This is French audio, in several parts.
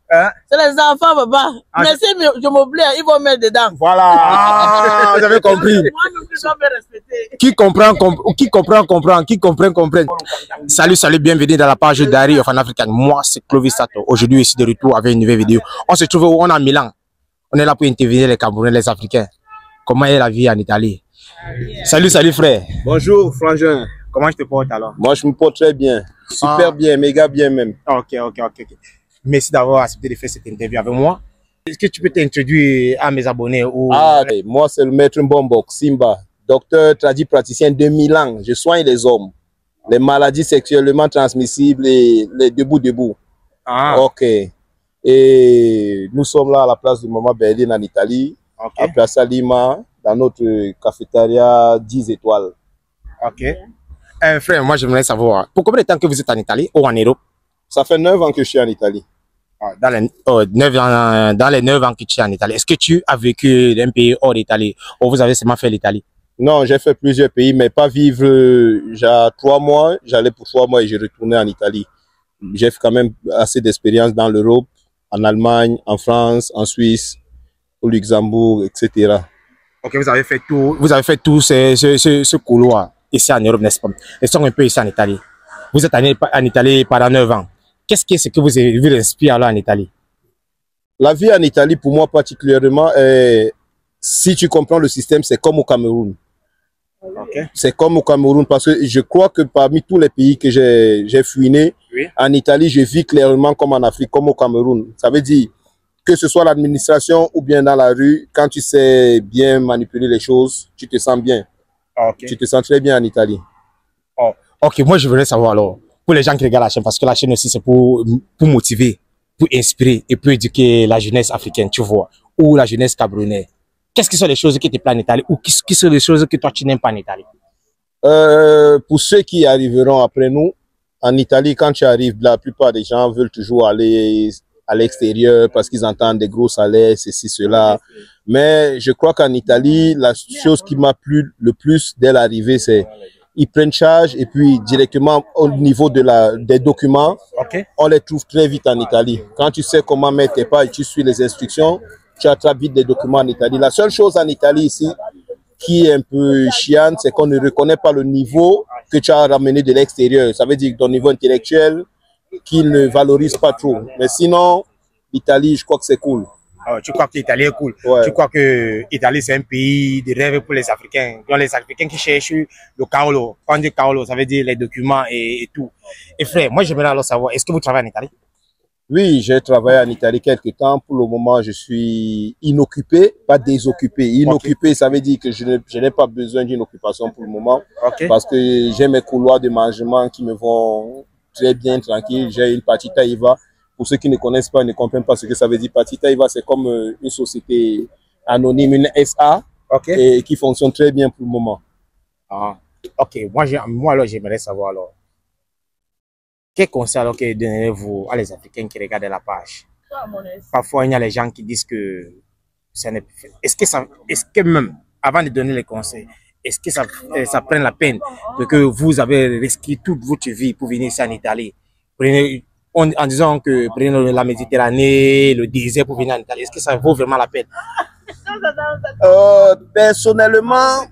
Hein? C'est les enfants, papa. Ah, mais si je m'oublie, ils vont mettre dedans. Voilà, vous avez compris. Moi, je dois me respecter. Qui comprend, comprend. Qui comprend, comprend. Salut, bienvenue dans la page d'Ari of an African. Moi, c'est Clovis Sato. Aujourd'hui, ici de retour avec une nouvelle vidéo. On se trouve où on est à Milan. On est là pour intervenir les Camerounais, les Africains. Comment est la vie en Italie? Salut frère. Bonjour Frangin. Comment je te porte alors? Moi je me porte très bien. Super bien, méga bien même. Ok. Merci d'avoir accepté de faire cette interview avec moi. Est-ce que tu peux t'introduire à mes abonnés ou... Moi c'est le maître Mbombok Simba, docteur praticien de Milan. Je soigne les hommes, les maladies sexuellement transmissibles et les debout. Ok. Et nous sommes là à la place de Maman Berlin en Italie, à Plaza Lima, dans notre cafétéria 10 étoiles. Ok. Frère, moi j'aimerais savoir, pour combien de temps que vous êtes en Italie ou en Europe? Ça fait 9 ans que je suis en Italie. Dans les 9 ans que tu es en Italie, est-ce que tu as vécu d'un pays hors d'Italie ou vous avez seulement fait l'Italie? Non, j'ai fait plusieurs pays, mais pas vivre. J'ai 3 mois, j'allais pour 3 mois et j'ai retourné en Italie. J'ai quand même assez d'expérience dans l'Europe, en Allemagne, en France, en Suisse, au Luxembourg, etc. Ok, vous avez fait tout ce couloir ici en Europe, n'est-ce pas? Restons un peu ici en Italie. Vous êtes en Italie pendant 9 ans. Qu'est-ce que vous inspire alors en Italie? La vie en Italie, pour moi particulièrement, si tu comprends le système, c'est comme au Cameroun. Okay. C'est comme au Cameroun parce que je crois que parmi tous les pays que j'ai fouiné, oui, en Italie, je vis clairement comme en Afrique, comme au Cameroun. Ça veut dire que ce soit l'administration ou bien dans la rue, quand tu sais bien manipuler les choses, tu te sens bien. Okay. Tu te sens très bien en Italie. Oh. Ok, moi je voudrais savoir alors, pour les gens qui regardent la chaîne, parce que la chaîne aussi c'est pour motiver, pour inspirer et pour éduquer la jeunesse africaine, tu vois, ou la jeunesse camerounaise. Qu'est-ce qui sont les choses qui te plaisent en Italie ou qui sont les choses que toi tu n'aimes pas en Italie? Pour ceux qui arriveront après nous, en Italie, quand tu arrives, la plupart des gens veulent toujours aller à l'extérieur parce qu'ils entendent des gros salaires, ceci, cela. Mais je crois qu'en Italie, la chose qui m'a plu le plus dès l'arrivée, c'est ils prennent charge et puis directement au niveau des documents, on les trouve très vite en Italie. Quand tu sais comment mettre tes pas et tu suis les instructions, tu attrapes vite des documents en Italie. La seule chose en Italie ici qui est un peu chiante, c'est qu'on ne reconnaît pas le niveau que tu as ramené de l'extérieur. Ça veut dire que ton niveau intellectuel, qu'ils ne valorisent pas trop. Mais sinon, l'Italie, je crois que c'est cool. Tu crois que l'Italie est cool? Ouais. Tu crois que l'Italie c'est un pays de rêve pour les Africains? Donc les Africains qui cherchent le Kaolo. Quand on dit Kaolo, ça veut dire les documents et tout. Et frère, moi j'aimerais alors savoir, est-ce que vous travaillez en Italie? Oui, j'ai travaillé en Italie quelque temps. Pour le moment, je suis inoccupé, pas désoccupé. Inoccupé, ça veut dire que je n'ai pas besoin d'une occupation pour le moment. Parce que j'ai mes couloirs de mangement qui me vont très bien, tranquille. J'ai une partita IVA. Pour ceux qui ne connaissent pas, ne comprennent pas ce que ça veut dire. Partita IVA, c'est comme une société anonyme, une SA, et qui fonctionne très bien pour le moment. Ok, moi alors j'aimerais savoir alors. Quel conseil alors que donnez-vous à les Africains qui regardent la page? Parfois, il y a les gens qui disent que ça n'est plus fait. Est-ce que même, avant de donner les conseils, est-ce que ça prend la peine de que vous avez risqué toute votre vie pour venir ici en Italie? En disant que prenez la Méditerranée, le désert pour venir en Italie, est-ce que ça vaut vraiment la peine? Personnellement,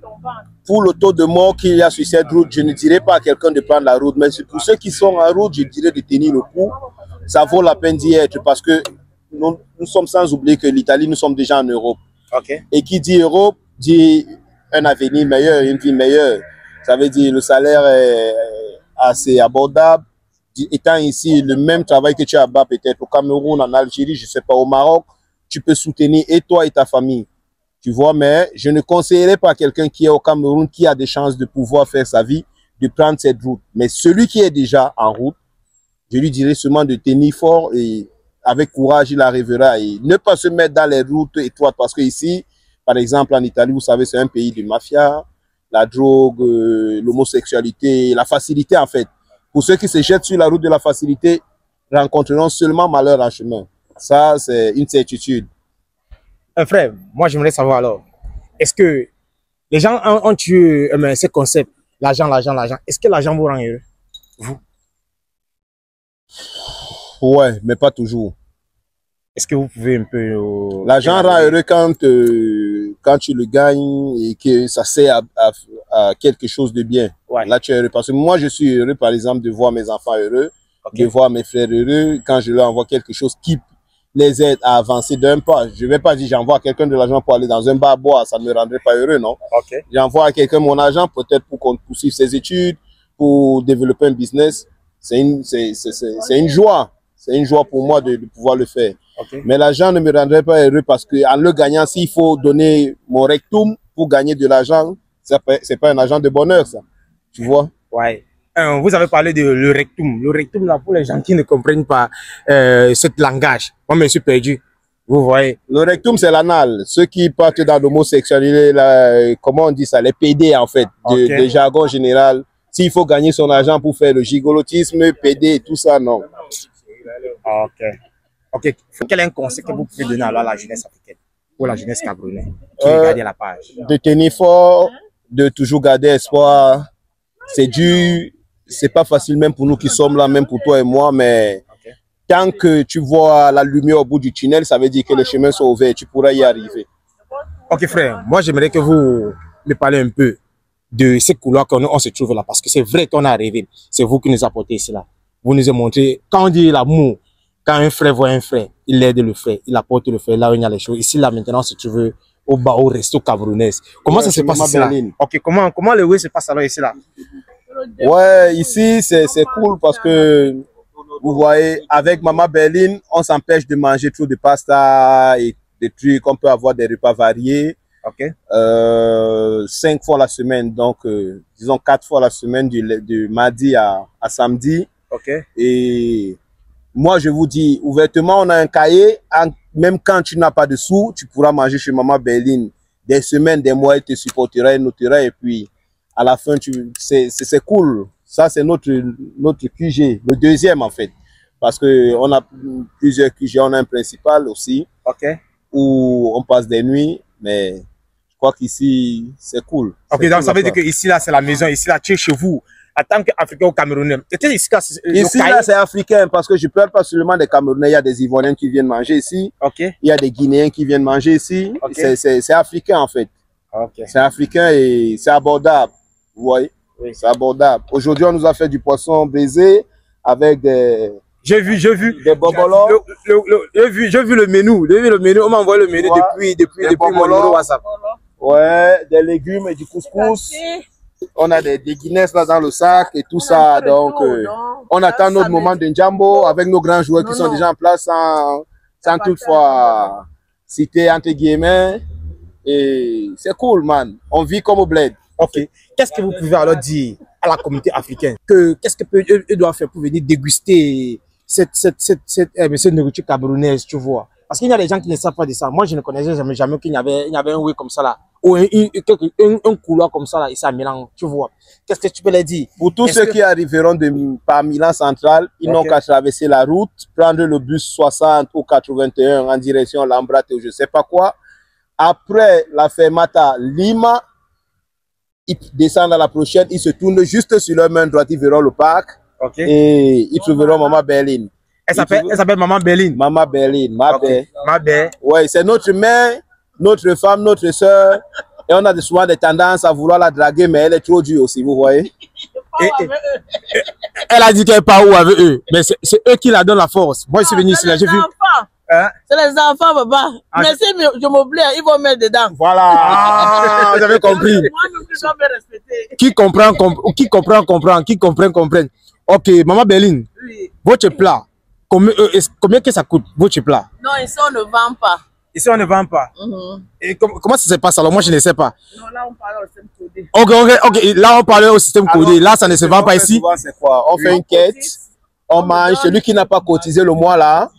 pour le taux de mort qu'il y a sur cette route, je ne dirais pas à quelqu'un de prendre la route, mais pour ceux qui sont en route, je dirais de tenir le coup. Ça vaut la peine d'y être parce que nous sommes sans oublier que l'Italie, nous sommes déjà en Europe. Et qui dit Europe, dit un avenir meilleur, une vie meilleure. Ça veut dire le salaire est assez abordable. Étant ici, le même travail que tu as bas peut-être au Cameroun, en Algérie, je ne sais pas, au Maroc, tu peux soutenir et toi et ta famille. Tu vois, mais je ne conseillerais pas à quelqu'un qui est au Cameroun, qui a des chances de pouvoir faire sa vie, de prendre cette route. Mais celui qui est déjà en route, je lui dirais seulement de tenir fort et avec courage, il arrivera. Et ne pas se mettre dans les routes étroites parce que ici, par exemple, en Italie, vous savez, c'est un pays de mafia, la drogue, l'homosexualité, la facilité en fait. Pour ceux qui se jettent sur la route de la facilité, rencontreront seulement malheur en chemin. Ça, c'est une certitude. Frère, moi j'aimerais savoir alors, est-ce que les gens ont tué ce concept, l'argent, est-ce que l'argent vous rend heureux? Vous? Ouais, mais pas toujours. Est-ce que vous pouvez un peu... L'argent rend heureux quand tu le gagnes et que ça sert à quelque chose de bien. Ouais. Là, tu es heureux. Parce que moi, je suis heureux, par exemple, de voir mes enfants heureux, Okay. de voir mes frères heureux. Quand je leur envoie quelque chose qui les aide à avancer d'un pas. Je ne vais pas dire j'envoie à quelqu'un de l'argent pour aller dans un bar à boire. Ça ne me rendrait pas heureux, non? Okay. J'envoie à quelqu'un mon argent, peut-être pour qu'on poursuive ses études, pour développer un business. C'est une joie. C'est une joie pour moi de pouvoir le faire. Okay. Mais l'argent ne me rendrait pas heureux parce qu'en le gagnant, s'il faut donner mon rectum pour gagner de l'argent, c'est pas un argent de bonheur, ça. Tu vois? Ouais. Vous avez parlé de le rectum. Le rectum, là, pour les gens qui ne comprennent pas ce langage, moi, je me suis perdu. Vous voyez? Le rectum, c'est l'anal. Ceux qui partent dans l'homosexualité, comment on dit ça? Les PD, en fait, de jargon général. S'il faut gagner son argent pour faire le gigolotisme, PD, tout ça, non. Ok. Ok. Quel est un conseil que vous pouvez donner alors à la jeunesse africaine ou la jeunesse camerounaise qui regarde la page? De tenir fort, de toujours garder espoir. C'est dur, c'est pas facile même pour nous qui sommes là, même pour toi et moi, mais tant que tu vois la lumière au bout du tunnel, ça veut dire que les chemins sont ouverts, tu pourras y arriver. Ok frère, moi j'aimerais que vous me parlez un peu de ces couloirs qu'on se trouve là, parce que c'est vrai qu'on est arrivé, c'est vous qui nous apportez cela. Vous nous avez montré, quand on dit l'amour, quand un frère voit un frère, il aide le frère, il apporte le frère là où il y a les choses. Ici là maintenant on se trouve au bar, au resto camerounais. Comment ça se passe ici là? Ok, comment le way se passe alors ici là? Ouais, ici c'est cool parce que vous voyez, avec Maman Berline, on s'empêche de manger trop de pasta et des trucs, on peut avoir des repas variés. Ok. 5 fois la semaine, donc disons 4 fois la semaine du mardi à samedi. Ok. Et moi je vous dis ouvertement, on a un cahier, même quand tu n'as pas de sous, tu pourras manger chez Maman Berline. Des semaines, des mois, elle te supportera, elle notera et puis à la fin, c'est cool. Ça, c'est notre QG, le deuxième en fait. Parce qu'on a plusieurs QG, on a un principal aussi, où on passe des nuits, mais je crois qu'ici, c'est cool. Ok, donc ça veut dire que ici, là, c'est la maison, ici, là, tu es chez vous, en tant qu'Africain ou Camerounais. Ici, là, c'est africain, parce que je ne parle pas seulement des Camerounais, il y a des Ivoiriens qui viennent manger ici, il y a des Guinéens qui viennent manger ici, c'est africain en fait. C'est africain et c'est abordable, vous voyez. Oui. C'est abordable. Aujourd'hui, on nous a fait du poisson braisé avec des... J'ai vu. Des bobolos. J'ai vu le menu. On m'a envoyé le menu depuis mon WhatsApp. Ouais, des légumes et du couscous. On a des Guinness là dans le sac et tout ça. Donc, on attend notre moment de Njambo avec nos grands joueurs qui sont déjà en place sans toutefois citer entre guillemets. Et c'est cool, man. On vit comme au bled. Ok. Qu'est-ce que vous pouvez alors dire à la communauté africaine? Qu'est-ce qu'eux doivent faire pour venir déguster cette nourriture camerounaise, tu vois? Parce qu'il y a des gens qui ne savent pas de ça. Moi, je ne connaissais jamais qu'il y avait un way comme ça là. Ou un couloir comme ça là, ici à Milan, tu vois. Qu'est-ce que tu peux leur dire? Pour tous ceux qui arriveront par Milan Central, ils n'ont qu'à traverser la route, prendre le bus 60 ou 81 en direction Lambrate ou je ne sais pas quoi. Après la fermata Lima, ils descendent à la prochaine, ils se tournent juste sur leur main droite, ils verront le parc et ils trouveront Maman Berline. Elle s'appelle Maman Berline. Maman Berline, ma belle. Ouais, c'est notre mère, notre femme, notre soeur. Et on a souvent des tendances à vouloir la draguer, mais elle est trop dure aussi, vous voyez. Elle a dit qu'elle part où avec eux, mais c'est eux qui la donnent la force. Moi, je suis venu ici, là, j'ai vu. C'est les enfants, papa. Mais si je m'oublie, ils vont mettre dedans. Voilà, vous avez compris. Moi-même, je dois me respecter. Qui comprend, comprend. Qui comprend. Ok, Maman Berline, votre plat, combien que ça coûte, votre plat? Non, ici, on ne vend pas. Ici, on ne vend pas. Et comment ça se passe alors? Moi, je ne sais pas. Non, là, on parle au système codé. Ok. Là, on parle au système codé. Là, ça ne se vend pas ici. C'est quoi? On fait une quête, on mange. Celui qui n'a pas cotisé le mois là,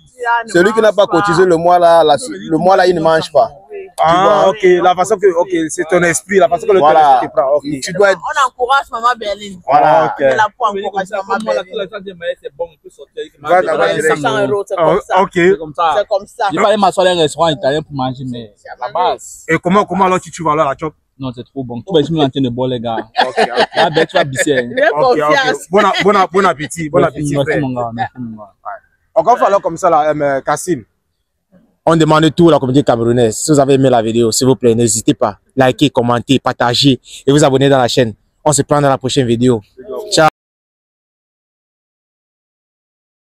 celui qui n'a pas cotisé le mois là, il ne mange pas. Ah, ok. La façon que, c'est ton esprit, la façon que le ton esprit te prend. Okay. Tu dois être... On encourage Maman Berline. Voilà. On est là pour encourager Maman Berline. C'est bon, on peut sortir. 100 euros, c'est comme ça. Ok. C'est comme ça. Je vais aller m'asseoir dans un restaurant italien pour manger, mais c'est à la base. Et comment alors tu vas alors la chop? Non, c'est trop bon. Tu vas essayer de m'entendre de boire, les gars. Là, ben, tu vas bisser. Bon appétit. Bon appétit. Merci, mon gars. On va faire alors comme ça, là, Kassim. On demande tout à la communauté camerounaise. Si vous avez aimé la vidéo, s'il vous plaît, n'hésitez pas. Likez, commentez, partagez et vous abonnez dans la chaîne. On se prend dans la prochaine vidéo. Ciao.